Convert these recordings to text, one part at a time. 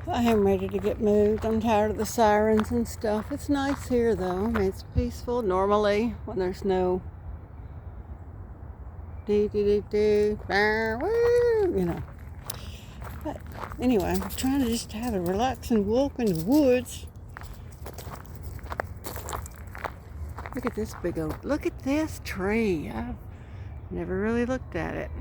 I am ready to get moved. I'm tired of the sirens and stuff. It's nice here though. I mean, it's peaceful normally when there's no dee dee dee dee, woo, you know. But anyway, I'm trying to just have a relaxing walk in the woods. Look at this big old, look at this tree. I've never really looked at it.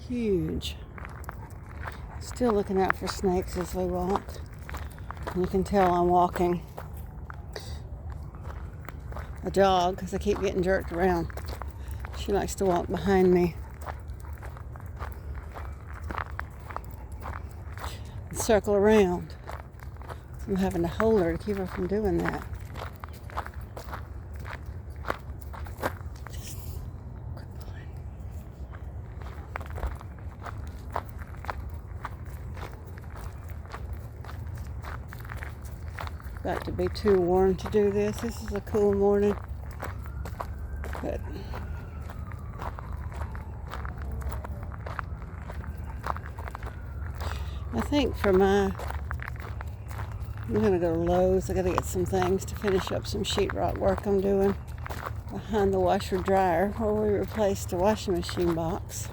Huge. Still looking out for snakes as we walk. And you can tell I'm walking a dog because I keep getting jerked around. She likes to walk behind me and circle around. So I'm having to hold her to keep her from doing that. Got to be too warm to do this. This is a cool morning. But I think I'm gonna go to Lowe's. I gotta get some things to finish up some sheetrock work I'm doing behind the washer dryer where we replaced the washing machine box.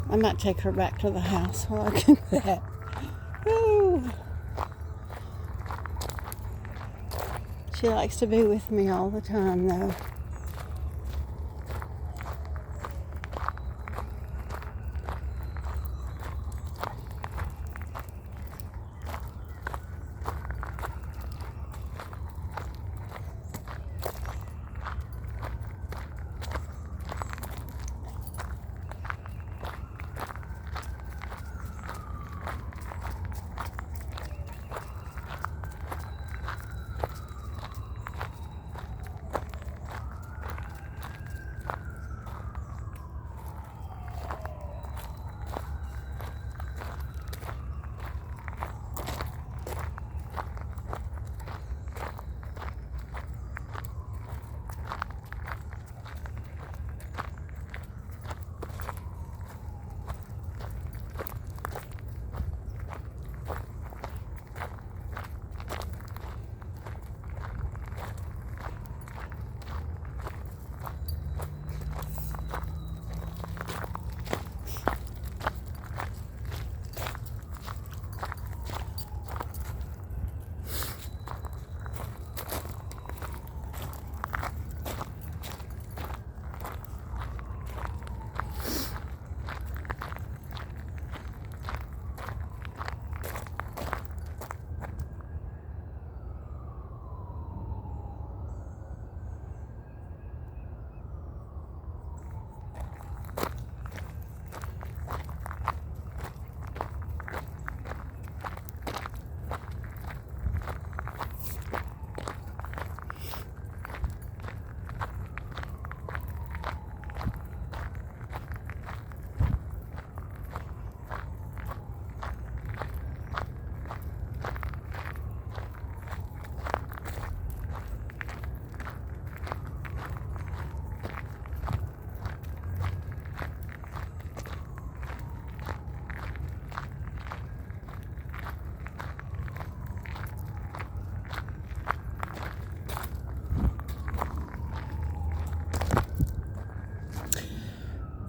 I might take her back to the house while I do that. Ooh. She likes to be with me all the time, though.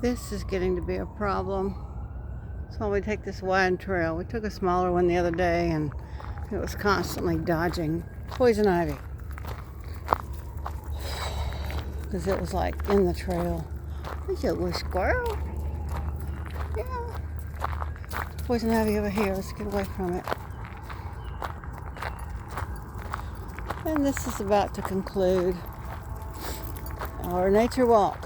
This is getting to be a problem. So we take this wide trail. We took a smaller one the other day and it was constantly dodging poison ivy. Because it was like in the trail. There's a little squirrel. Yeah. Poison ivy over here. Let's get away from it. And this is about to conclude our nature walk.